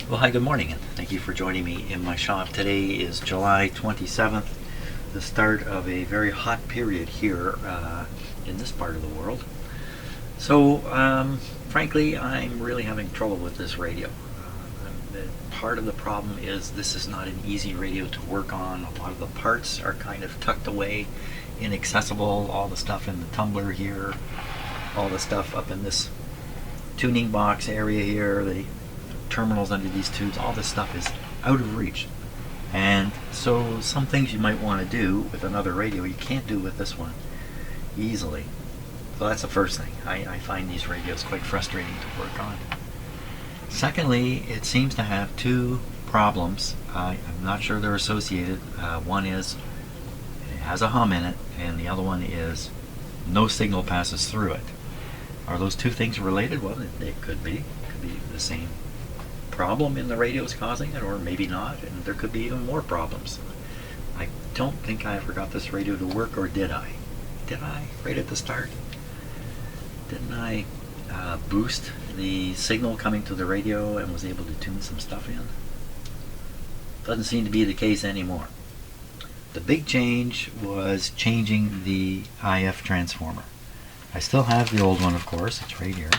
Well, hi, good morning, and thank you for joining me in my shop. Today is July 27th, the start of a very hot period here in this part of the world. So, frankly, I'm really having trouble with this radio. Part of the problem is this is not an easy radio to work on. A lot of the parts are kind of tucked away, inaccessible. All the stuff in the tumbler here, all the stuff up in this tuning box area here, the terminals under these tubes, all this stuff is out of reach. And so some things you might want to do with another radio you can't do with this one easily. So that's the first thing. I find these radios quite frustrating to work on. Secondly, it seems to have two problems. I'm not sure they're associated. One is it has a hum in it, and the other one is no signal passes through it. Are those two things related? Well, it could be. It could be the same problem in the radio is causing it, or maybe not, and there could be even more problems. I don't think I ever got this radio to work, or did I? Did I? Right at the start? Didn't I boost the signal coming to the radio and was able to tune some stuff in? Doesn't seem to be the case anymore. The big change was changing the IF transformer. I still have the old one, of course. It's right here.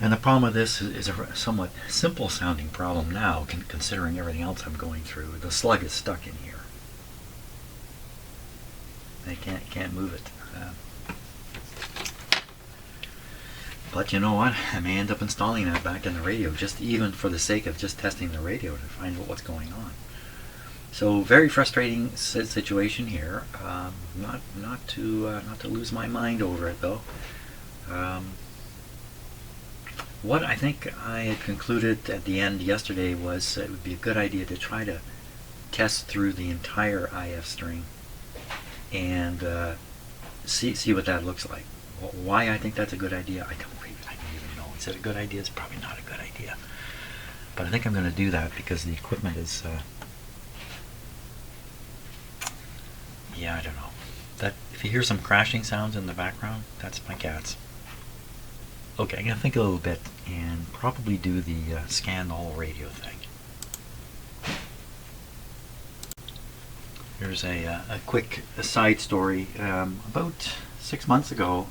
And the problem with this is a somewhat simple sounding problem now, considering everything else I'm going through. The slug is stuck in here. I can't move it. But you know what? I may end up installing that back in the radio, just even for the sake of just testing the radio to find out what's going on. So very frustrating situation here. Not to lose my mind over it though. What I think I had concluded at the end yesterday was it would be a good idea to try to test through the entire IF string and see what that looks like. Why I think that's a good idea, I don't even know. Is it a good idea? It's probably not a good idea. But I think I'm going to do that because the equipment is, yeah, I don't know. That if you hear some crashing sounds in the background, that's my cats. Okay, I'm going to think a little bit and probably do the scan all radio thing. Here's a quick side story. About 6 months ago,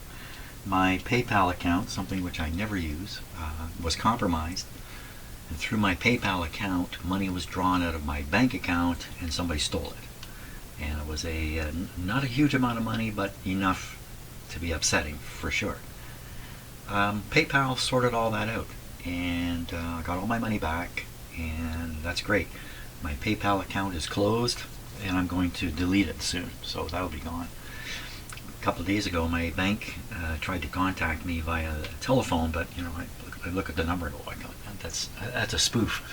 my PayPal account, something which I never use, was compromised. And through my PayPal account, money was drawn out of my bank account and somebody stole it. And it was not a huge amount of money, but enough to be upsetting, for sure. PayPal sorted all that out, and I got all my money back, and that's great. My PayPal account is closed, and I'm going to delete it soon, so that'll be gone. A couple of days ago, my bank tried to contact me via telephone, but you know, I look at the number and go, oh, that's a spoof.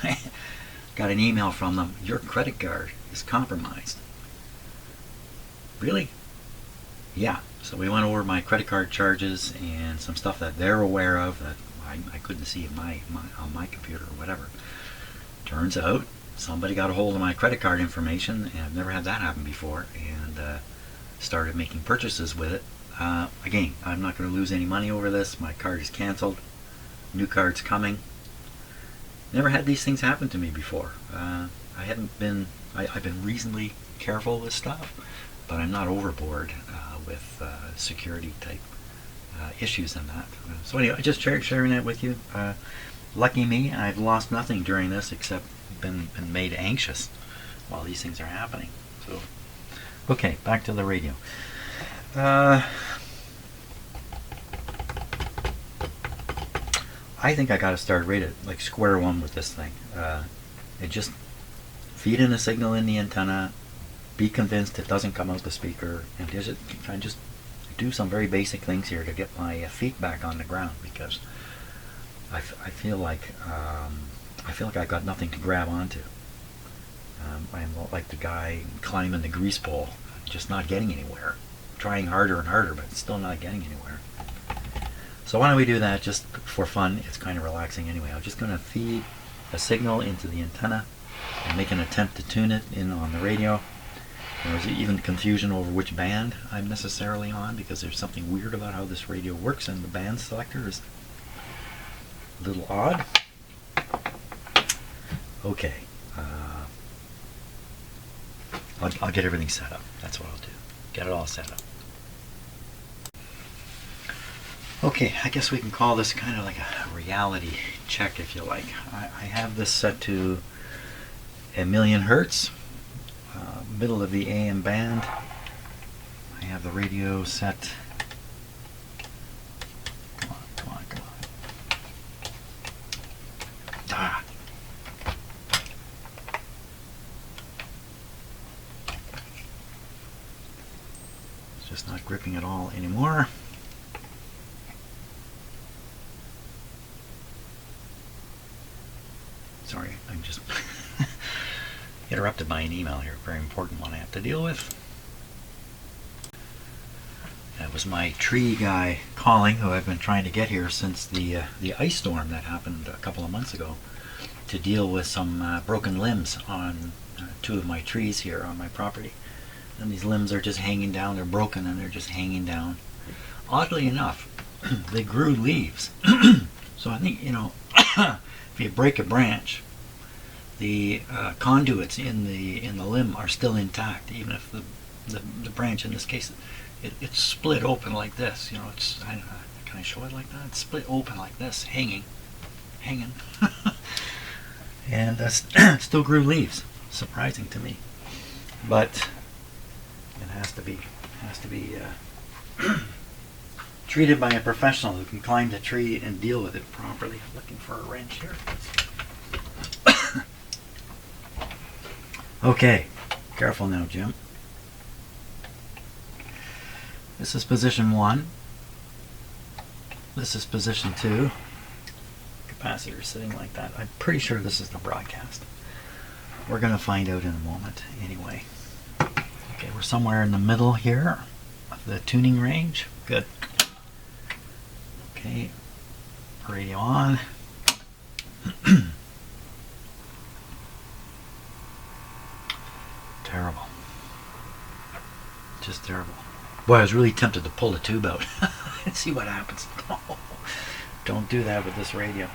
Got an email from them. Your credit card is compromised. Really? Yeah. So we went over my credit card charges and some stuff that they're aware of that I couldn't see on my computer or whatever. Turns out somebody got a hold of my credit card information, and I've never had that happen before, and started making purchases with it. Again, I'm not going to lose any money over this. My card is canceled. New card's coming. Never had these things happen to me before. I've been reasonably careful with stuff, but I'm not overboard with security type issues and that. So anyway, I just sharing that with you. Lucky me, I've lost nothing during this except been made anxious while these things are happening. So, okay, back to the radio. I think I got to start right at like square one with this thing. It just feed in a signal in the antenna, be convinced it doesn't come out the speaker, and try and just do some very basic things here to get my feet back on the ground, because I feel like I've got nothing to grab onto. I'm like the guy climbing the grease pole, just not getting anywhere. Trying harder and harder, but still not getting anywhere. So why don't we do that just for fun? It's kind of relaxing anyway. I'm just going to feed a signal into the antenna and make an attempt to tune it in on the radio. There's even confusion over which band I'm necessarily on, because there's something weird about how this radio works, and the band selector is A little odd. Okay. I'll get everything set up. That's what I'll do. Get it all set up. Okay, I guess we can call this kind of like a reality check, if you like. I have this set to 1,000,000 hertz, middle of the AM band. I have the radio set. Come on, come on, come on. Ah. It's just not gripping at all anymore. Sorry, I'm just interrupted by an email here, very important one I have to deal with. That was my tree guy calling, who I've been trying to get here since the ice storm that happened a couple of months ago, to deal with some broken limbs on 2 of my trees here on my property. And these limbs are just hanging down, they're broken and they're just hanging down. Oddly enough, they grew leaves. So I think, you know, if you break a branch, the conduits in the limb are still intact, even if the branch, in this case, it's split open like this. You know, it's can I show it like that? It's split open like this, hanging, and still grew leaves. Surprising to me, but it has to be treated by a professional who can climb the tree and deal with it properly. I'm looking for a wrench here. Okay, careful now, Jim. This is position 1. This is position 2. Capacitor sitting like that. I'm pretty sure this is the broadcast. We're going to find out in a moment anyway. Okay, we're somewhere in the middle here of the tuning range. Good. Okay, radio on. Terrible. Just terrible. Boy, I was really tempted to pull the tube out and see what happens. Oh, don't do that with this radio.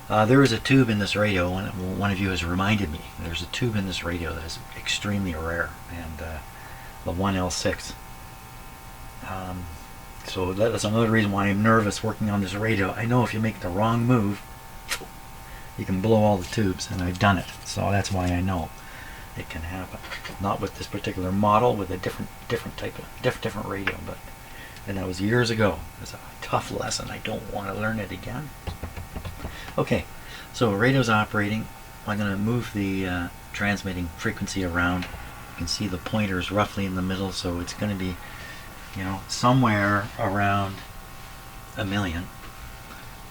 There is a tube in this radio. One of you has reminded me. There's a tube in this radio that is extremely rare, and the 1L6. So that's another reason why I'm nervous working on this radio. I know if you make the wrong move, you can blow all the tubes, and I've done it. So that's why I know it can happen. Not with this particular model, with a different radio, but and that was years ago. It was a tough lesson. I don't want to learn it again. Okay, so radio's operating. I'm going to move the transmitting frequency around. You can see the pointers roughly in the middle, so it's going to be, you know, somewhere around 1,000,000.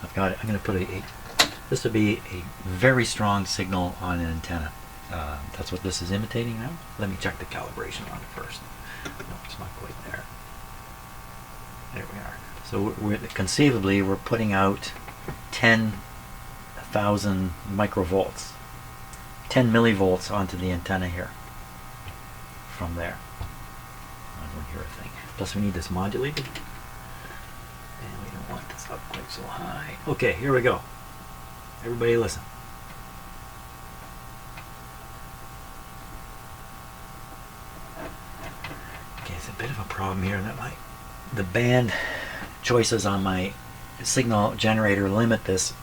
I've got it. I'm going to put this would be a very strong signal on an antenna. That's what this is imitating now. Let me check the calibration on it first. No, it's not quite there. There we are. So conceivably we're putting out 10,000 microvolts, 10 millivolts onto the antenna here. From there, I don't hear a thing. Plus we need this modulated, and we don't want this up quite so high. Okay, here we go. Everybody listen. It's a bit of a problem here that the band choices on my signal generator limit this,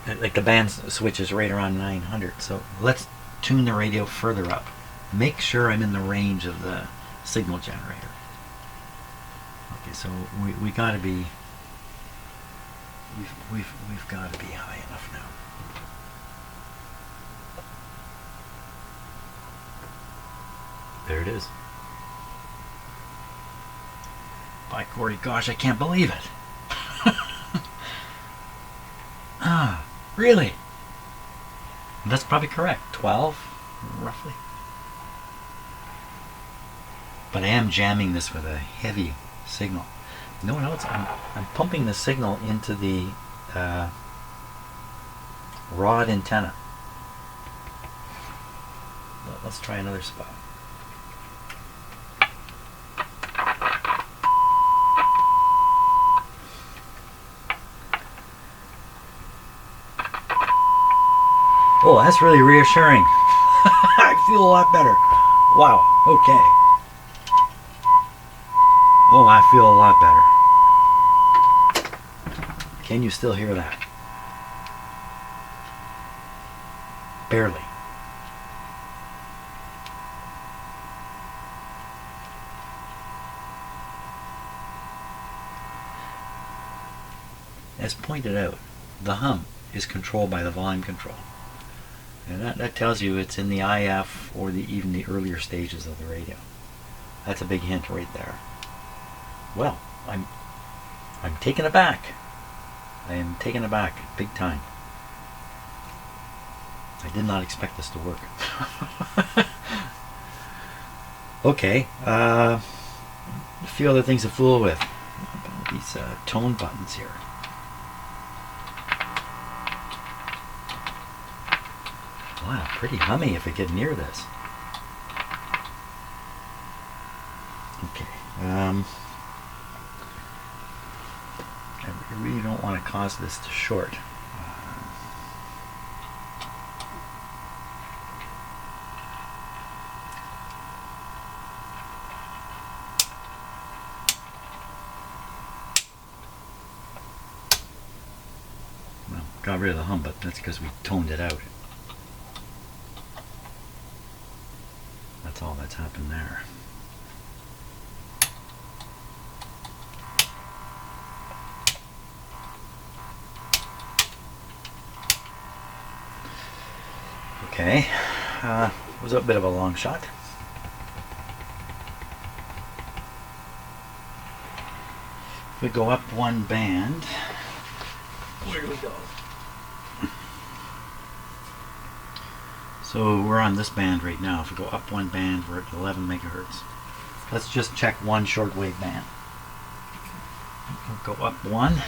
like the band switch is right around 900. So let's tune the radio further up. Make sure I'm in the range of the signal generator. Okay, so we got to be we've got to be high enough now. There it is. By Corey, gosh, I can't believe it. Ah, really? That's probably correct. 12, roughly. But I am jamming this with a heavy signal. You know what else? I'm pumping the signal into the rod antenna. Let's try another spot. Oh, that's really reassuring. I feel a lot better. Wow, okay. Oh, I feel a lot better. Can you still hear that? Barely. As pointed out, the hum is controlled by the volume control. And that tells you it's in the IF or even the earlier stages of the radio. That's a big hint right there. Well, I'm taken aback. I am taken aback big time. I did not expect this to work. Okay, a few other things to fool with. These tone buttons here. Wow, pretty hummy if I get near this. Okay, I really don't want to cause this to short. Well, got rid of the hum, but that's because we toned it out. That's all that's happened there. Okay, was a bit of a long shot. If we go up one band, where do we go? So we're on this band right now. If we go up one band, we're at 11 megahertz. Let's just check one shortwave band. We'll go up one.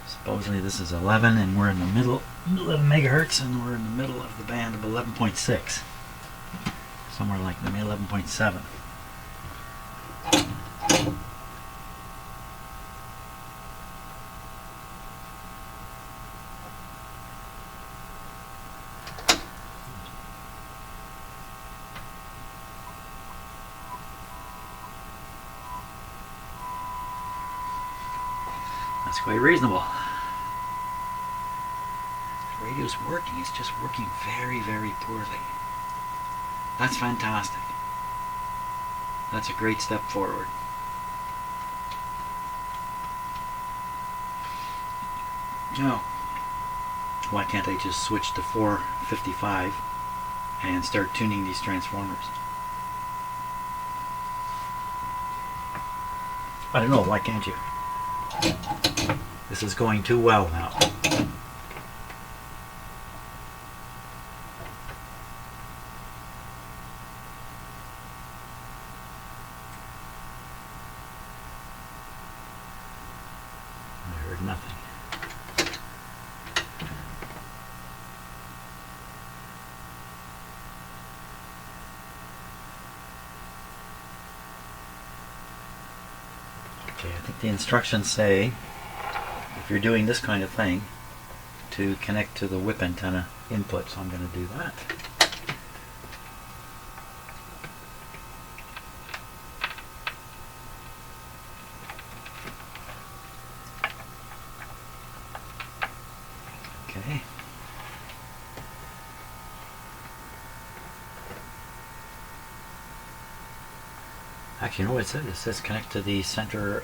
Supposedly this is 11 and we're in the middle, 11 megahertz, and we're in the middle of the band of 11.6. Somewhere like maybe 11.7. That's quite reasonable. The radio's working, it's just working very, very poorly. That's fantastic. That's a great step forward. Now, why can't I just switch to 455 and start tuning these transformers? I don't know, why can't you? This is going too well now. I heard nothing. Okay, I think the instructions say if you're doing this kind of thing to connect to the whip antenna input, so I'm going to do that. Okay. Actually, you know what it says? It says connect to the center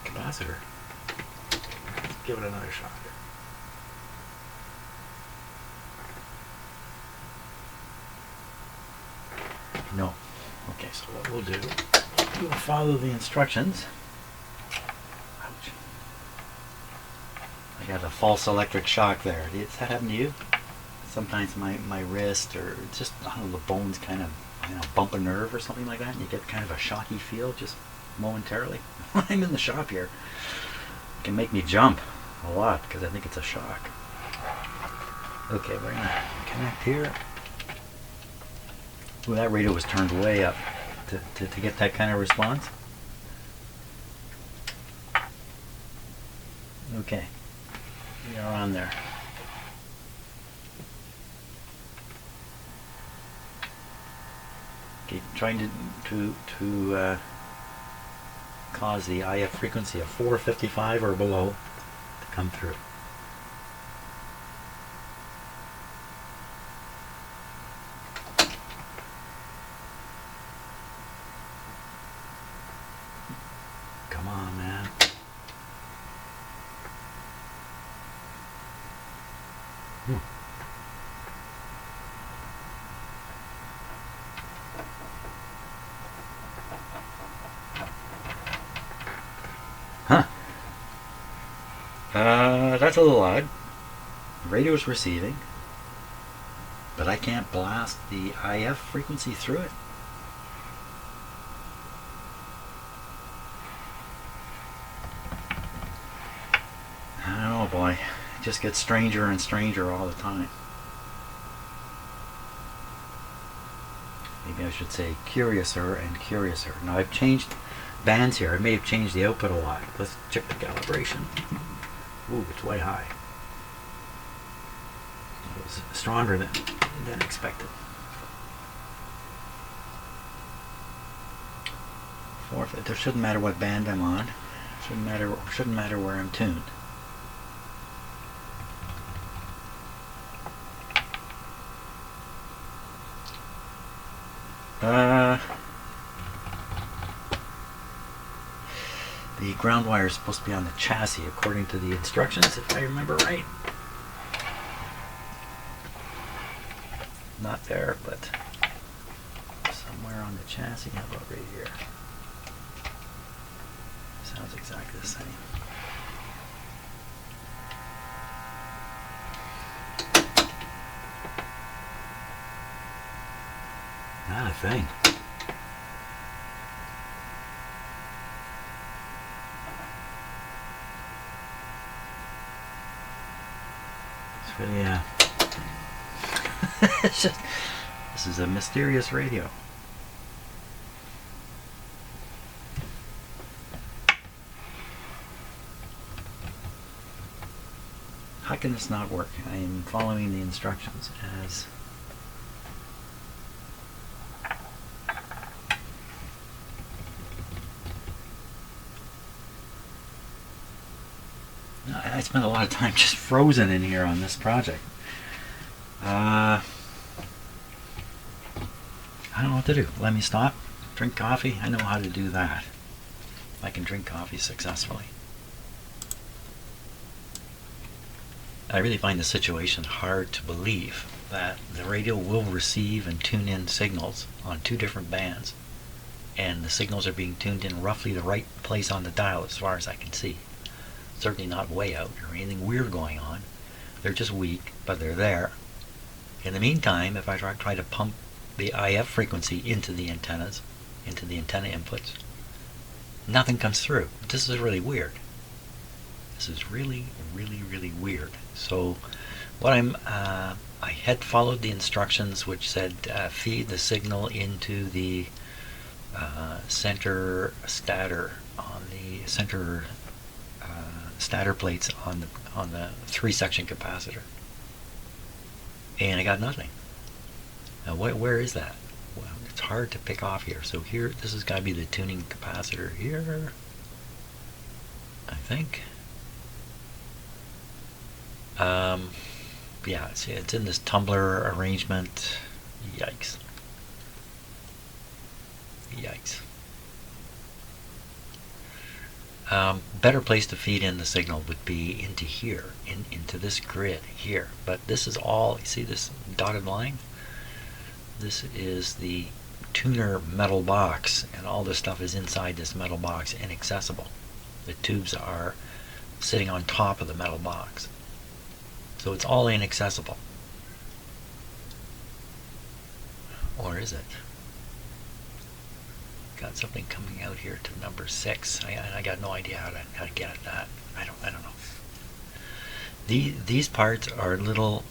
capacitor. Let's give it another shot here. No. Okay, so what we'll do, we'll follow the instructions. Ouch. I got a false electric shock there. Does that happen to you? Sometimes my wrist, or just, I don't know, the bones kind of, bump a nerve or something like that, and you get kind of a shocky feel just momentarily. When I'm in the shop here, it can make me jump a lot because I think it's a shock. Okay, we're going to connect here. Ooh, that radio was turned way up. to get that kind of response? Okay, we are on there. Okay, trying to cause the IF frequency of 455 or below to come through. Come on, man. Huh. That's a little odd. The radio's receiving, but I can't blast the IF frequency through it. Oh boy, it just gets stranger and stranger all the time. Maybe I should say curiouser and curiouser. Now I've changed bands here. I may have changed the output a lot. Let's check the calibration. Ooh, it's way high. It was stronger than expected. It shouldn't matter what band I'm on. Shouldn't matter where I'm tuned. The ground wire is supposed to be on the chassis according to the instructions, if I remember right. Not there, but somewhere on the chassis. How about right here? Sounds exactly the same. Not a thing. It's really, it's just, this is a mysterious radio. How can this not work? I am following the instructions as I spent a lot of time just frozen in here on this project. I don't know what to do. Let me stop, drink coffee. I know how to do that. I can drink coffee successfully. I really find the situation hard to believe that the radio will receive and tune in signals on two different bands, and the signals are being tuned in roughly the right place on the dial as far as I can see. Certainly not way out or anything weird going on. They're just weak, but they're there. In the meantime, if I try to pump the IF frequency into the antennas, into the antenna inputs, nothing comes through. This is really weird. This is really, really, really weird. So what I had followed the instructions which said feed the signal into the center stator on the center stator plates on the 3-section capacitor, and I got nothing. Now where is that? Well, it's hard to pick off here. So here, this has got to be the tuning capacitor here, I think. Yeah, it's in this tumbler arrangement. Yikes. Yikes. Better place to feed in the signal would be into here, into this grid here. But this is all, you see this dotted line? This is the tuner metal box, and all this stuff is inside this metal box, inaccessible. The tubes are sitting on top of the metal box. So it's all inaccessible. Or is it? Got something coming out here to number 6. I got no idea how to get at that. I don't know. These parts are little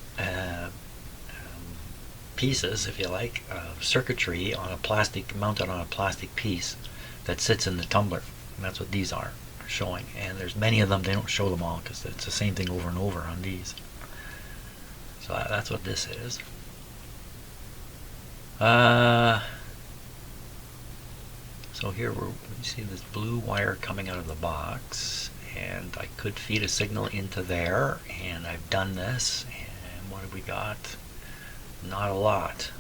pieces, if you like, of circuitry on a plastic, mounted on a plastic piece that sits in the tumbler. And that's what these are showing. And there's many of them. They don't show them all because it's the same thing over and over on these. So that's what this is. So here you see this blue wire coming out of the box, and I could feed a signal into there, and I've done this. And what have we got? Not a lot.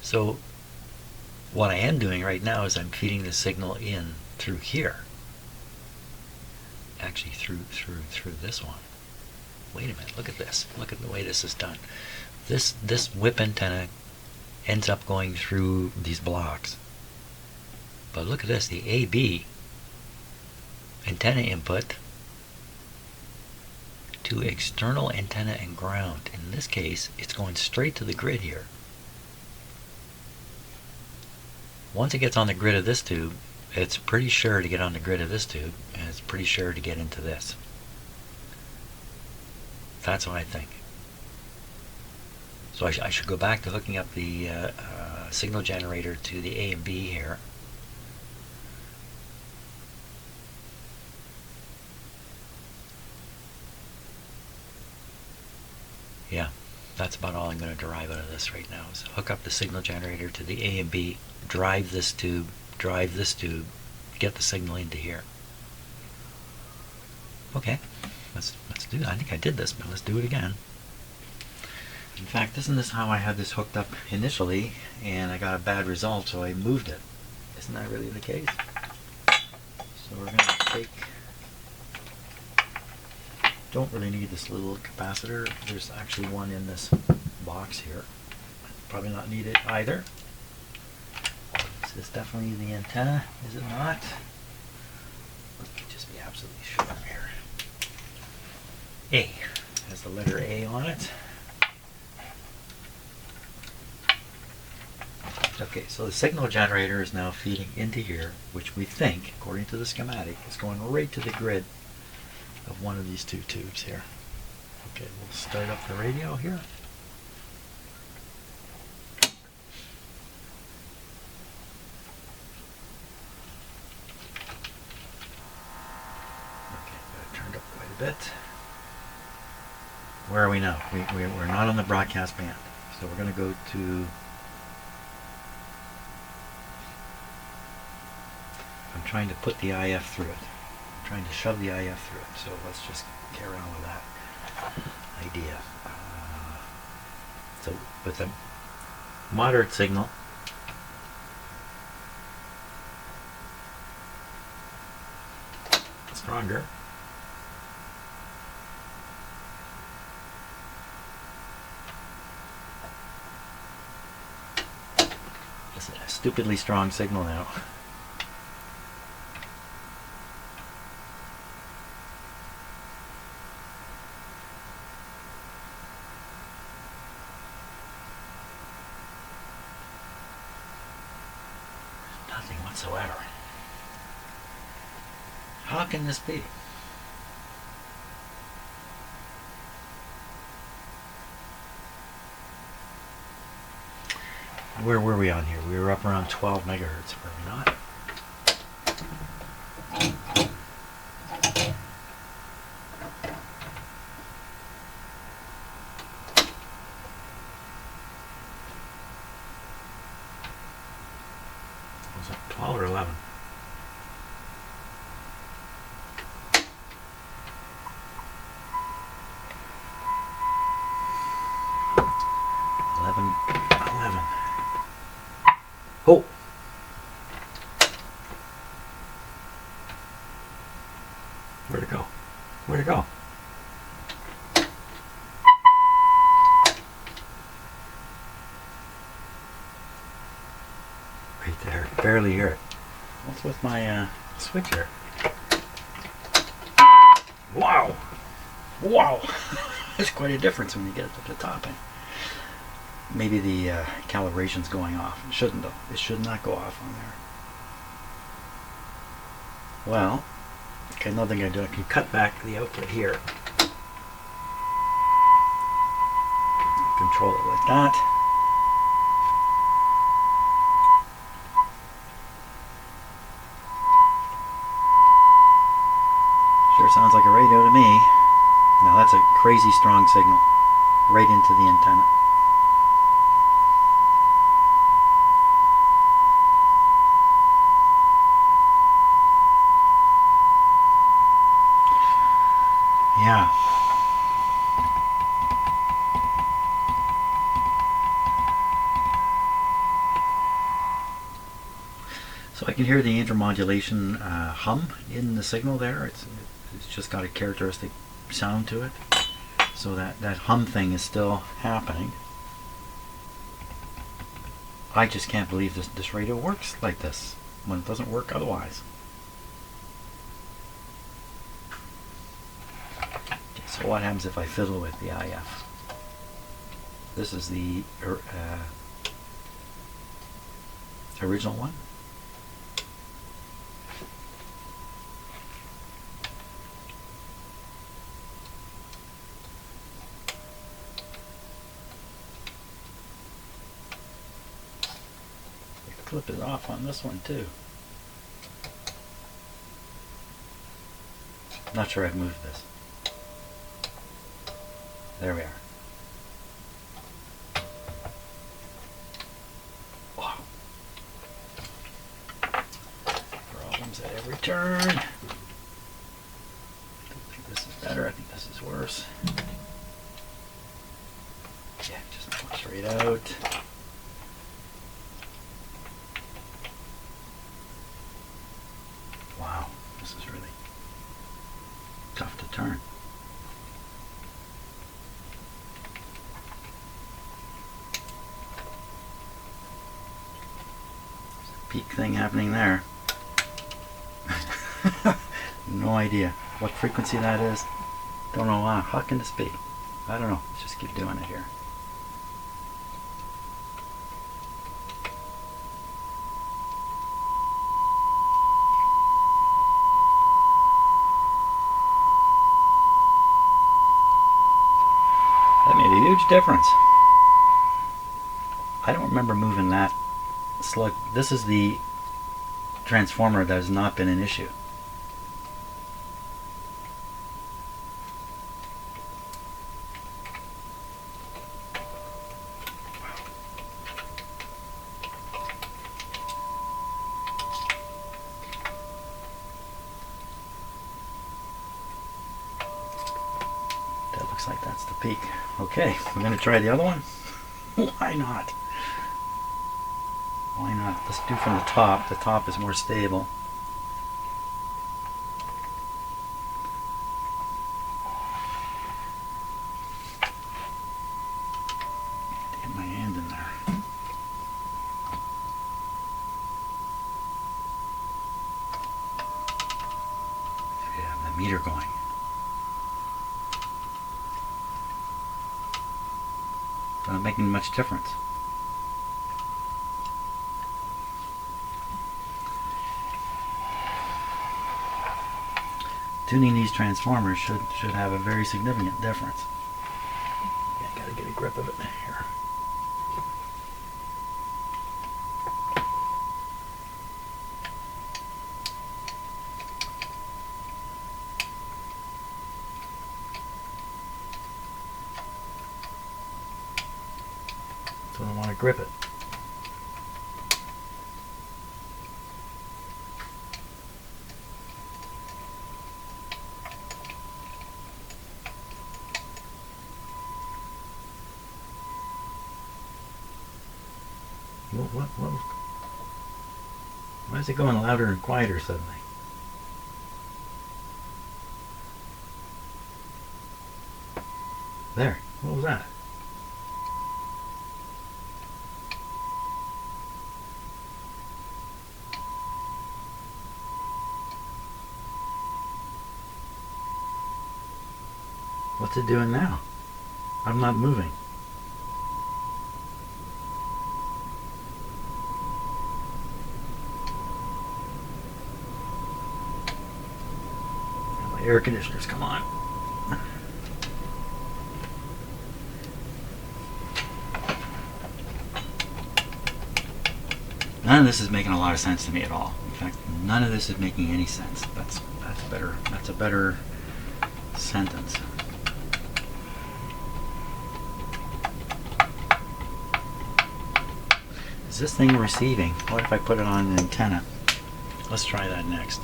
So what I am doing right now is I'm feeding the signal in through here. Actually through this one. Wait a minute, look at this. Look at the way this is done. This whip antenna ends up going through these blocks. But look at this, the AB antenna input to external antenna and ground. In this case, it's going straight to the grid here. Once it gets on the grid of this tube, it's pretty sure to get on the grid of this tube, and it's pretty sure to get into this. That's what I think. So I should go back to hooking up the signal generator to the A and B here. Yeah, that's about all I'm going to derive out of this right now. Is hook up the signal generator to the A and B, drive this tube, get the signal into here. Okay, let's do that. I think I did this, but let's do it again. In fact, isn't this how I had this hooked up initially, and I got a bad result, so I moved it? Isn't that really the case? So we're going to take... Don't really need this little capacitor. There's actually one in this box here. Probably not need it either. Is this definitely the antenna? Is it not? Let me just be absolutely sure here. A has the letter A on it. Okay, so the signal generator is now feeding into here, which we think, according to the schematic, is going right to the grid of one of these two tubes here. Okay, we'll start up the radio here. Okay, got it turned up quite a bit. Where are we now? We're not on the broadcast band, so we're going to go to... I'm trying to put the IF through it. I'm trying to shove the IF through it. So let's just carry on with that idea. So with a moderate signal, stronger. This is a stupidly strong signal now. Nothing whatsoever. How can this be? Where were we on here? We were up around 12 megahertz, were we not? Was it 12 or 11? Oh! Where'd it go? Where'd it go? Right there. Barely hear it. What's with my switch here? Wow! Wow! There's quite a difference when you get it to the top end. Maybe the calibration's going off. It shouldn't though. It should not go off on there. Well, okay, another thing I do, I can cut back the output here. control it like that. Sure sounds like a radio to me. Now that's a crazy strong signal right into the antenna. Yeah. So I can hear the intermodulation hum in the signal there. It's just got a characteristic sound to it. So that hum thing is still happening. I just can't believe this radio works like this when it doesn't work otherwise. So what happens if I fiddle with the IF? This is the original one. Clip it off on this one too. Not sure I've moved this. There we are. Wow. Problems at every turn. I don't think this is better. I think this is worse. Yeah, just pull straight out. Wow, this is really tough to turn. Peak thing happening there. No idea what frequency that is. Don't know why. How can this be? I don't know. Let's just keep doing it here. That made a huge difference. I don't remember moving that slug. This is the transformer that has not been an issue. That looks like that's the peak. Okay, we're going to try the other one. Why not? Why not? Let's do from the top. The top is more stable. Get my hand in there. Yeah, the meter going. Not making much difference. Tuning these transformers should have a very significant difference. Yeah, gotta get a grip of it here. So I want to grip it. Why is it going louder and quieter suddenly? There, what was that? What's it doing now? I'm not moving. Air conditioners, come on. None of this is making a lot of sense to me at all. In fact, none of this is making any sense. That's better. That's a better sentence. Is this thing receiving? What if I put it on an antenna? Let's try that next.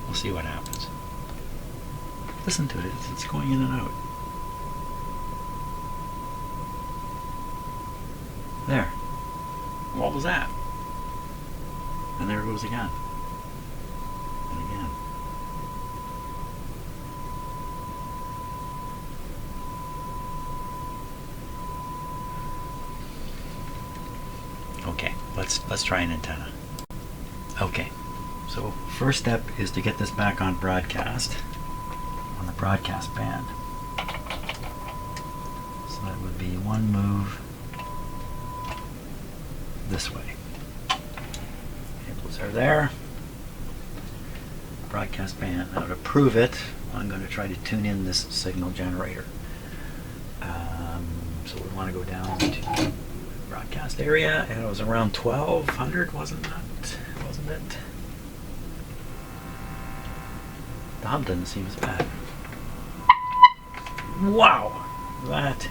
We'll see what happens. Listen to it. It's going in and out. There. What was that? And there it goes again. And again. Okay, let's try an antenna. Okay, so first step is to get this back on broadcast, on the broadcast band. So that would be one move this way. Cables are there. Broadcast band. Now to prove it, I'm going to try to tune in this signal generator. So we want to go down to broadcast area, and it was around 1200, wasn't it? The hum doesn't seem as bad. Wow! That.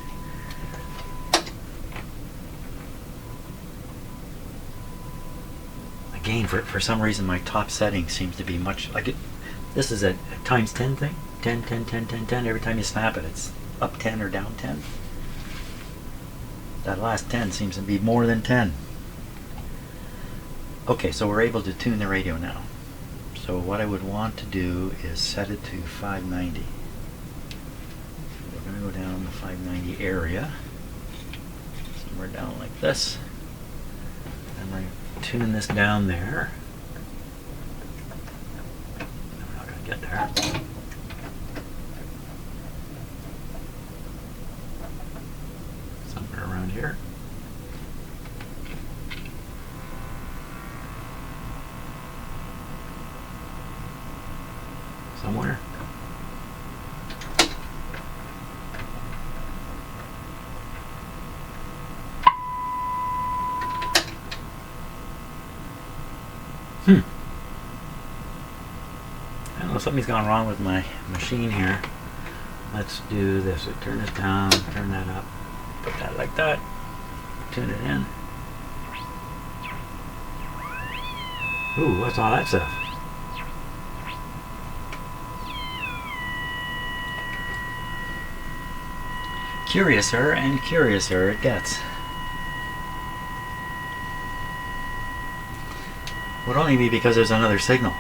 Again, for some reason my top setting seems to be much like it. This is a times 10 thing. 10, 10, 10, 10, 10. Every time you snap it, it's up 10 or down 10. That last 10 seems to be more than 10. Okay, so we're able to tune the radio now. So what I would want to do is set it to 590. We're going to go down the 590 area. Somewhere down like this. And we're going to tune this down there. We're not going to get there. Somewhere around here. Somewhere. I don't know, something's gone wrong with my machine here. Let's do this. So turn this down, turn that up, put that like that, tune it in. Ooh, what's all that stuff? Curiouser and curiouser it gets. Would only be because there's another signal.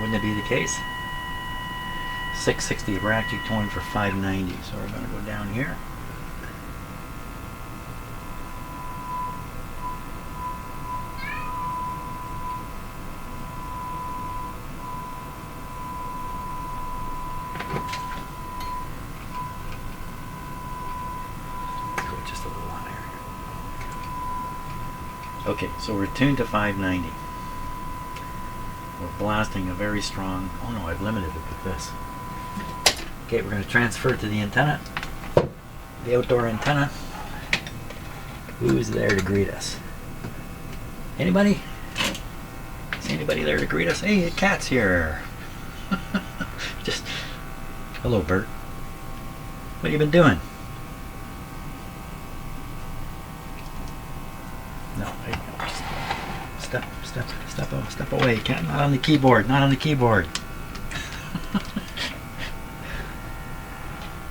Wouldn't it be the case? 660, we're actually going for 590, so we're going to go down here. Go just a little higher. Okay, so we're tuned to 590. We're blasting a very strong, oh no, I've limited it with this. Okay, we're going to transfer it to the antenna, the outdoor antenna. Who's there to greet us? Anybody? Is anybody there to greet us? Hey, a cat's here. Just, hello Bert. What have you been doing? No, step away. Cat, not on the keyboard, not on the keyboard.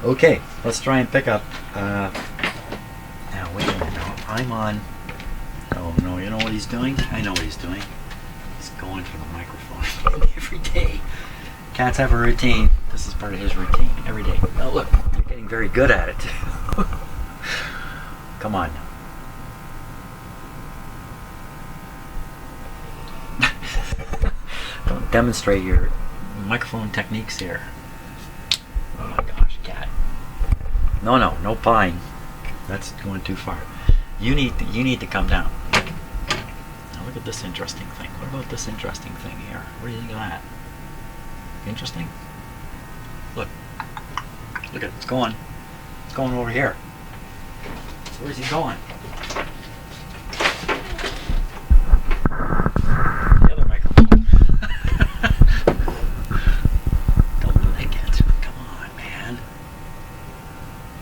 Okay, let's try and pick up. Now, wait a minute. Now, I'm on. Oh no, you know what he's doing? I know what he's doing. He's going for the microphone every day. Cats have a routine. This is part of his routine every day. Oh, look, you're getting very good at it. Come on. Don't demonstrate your microphone techniques here. Oh my gosh, cat. No pawing. That's going too far. You need to come down. Now look at this interesting thing. What about this interesting thing here? What do you think of that? Interesting? Look. Look at it. It's going over here. Where's he going?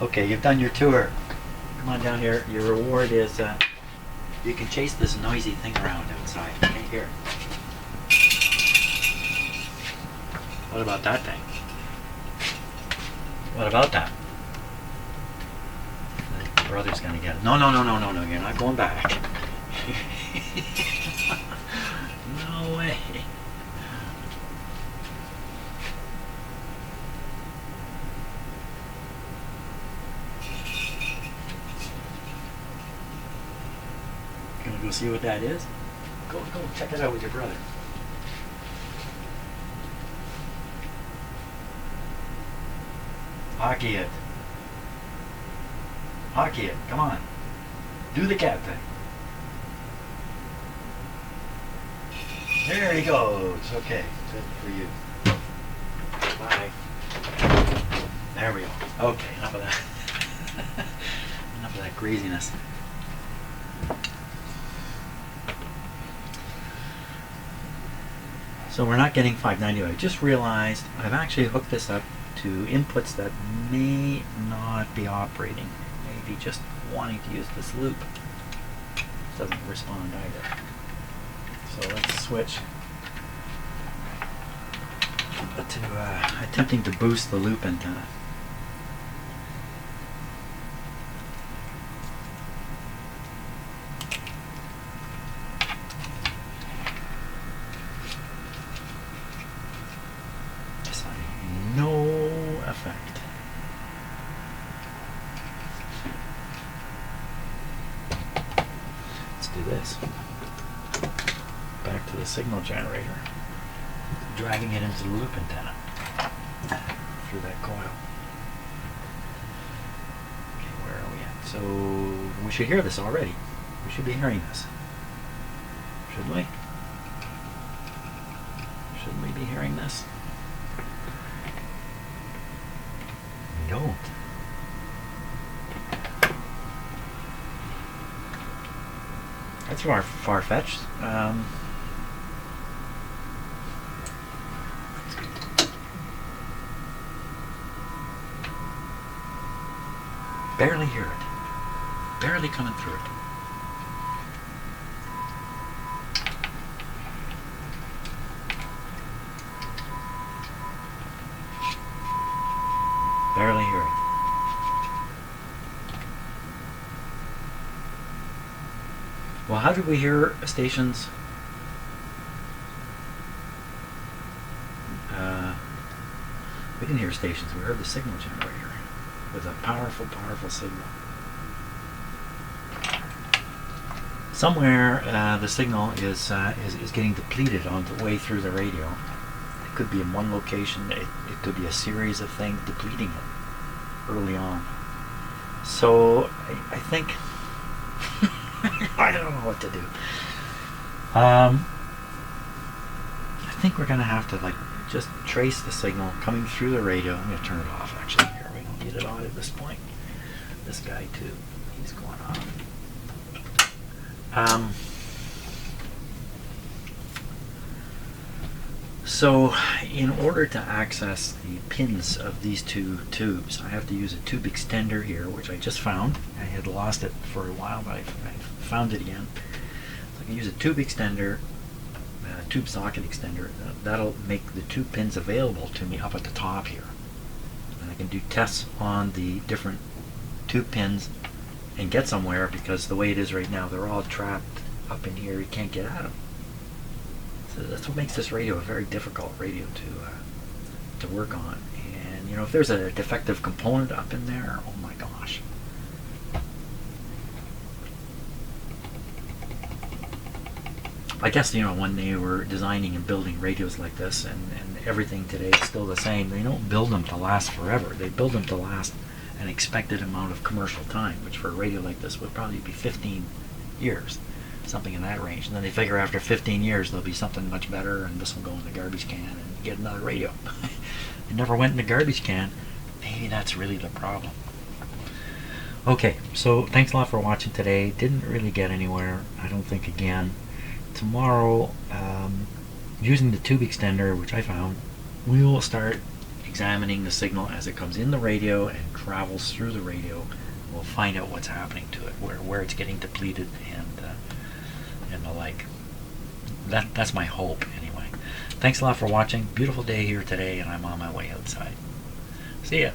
Okay, you've done your tour. Come on down here. Your reward is you can chase this noisy thing around outside. Okay, here. What about that thing? What about that? The brother's gonna get it. No, no, no, no, no, no. You're not going back. No way. Gonna go see what that is? Go check it out with your brother. Hockey it. Hockey it. Come on. Do the cat thing. There he goes. Okay. Good for you. Bye. There we go. Okay, enough of that. Enough of that craziness. So we're not getting 590. I just realized I've actually hooked this up to inputs that may not be operating. Maybe just wanting to use this loop. It doesn't respond either. So let's switch to attempting to boost the loop antenna. No effect. Let's do this. Back to the signal generator. Dragging it into the loop antenna through that coil. Okay, where are we at? So we should hear this already. We should be hearing this. Shouldn't we? Shouldn't we be hearing this? We don't. That's far-fetched. Barely hear it. Barely coming through it. Barely hear it. Well, how did we hear stations? We didn't hear stations. We heard the signal generator with a powerful, powerful signal. Somewhere the signal is getting depleted on the way through the radio. It could be in one location. It could be a series of things depleting it early on. So I think I don't know what to do. I think we're gonna have to just trace the signal coming through the radio. I'm gonna turn it off actually here. We don't need it on at this point. This guy too. He's going off. So in order to access the pins of these two tubes, I have to use a tube extender here, which I just found. I had lost it for a while, but I found it again. So I can use a tube extender, tube socket extender. That'll make the two pins available to me up at the top here. And I can do tests on the different tube pins and get somewhere, because the way it is right now, they're all trapped up in here. You can't get at them. So that's what makes this radio a very difficult radio to work on. And you know, if there's a defective component up in there, oh my gosh. I guess, you know, when they were designing and building radios like this, and everything today is still the same, they don't build them to last forever. They build them to last an expected amount of commercial time, which for a radio like this would probably be 15 years. Something in that range. And then they figure after 15 years there'll be something much better, and this will go in the garbage can and get another radio. It never went in the garbage can. Maybe that's really the problem. Okay, so thanks a lot for watching today. Didn't really get anywhere, I don't think, again. Tomorrow, using the tube extender, which I found, we will start examining the signal as it comes in the radio and travels through the radio. We'll find out what's happening to it, where it's getting depleted, and the like. That's my hope, anyway. Thanks a lot for watching. Beautiful day here today, and I'm on my way outside. See ya.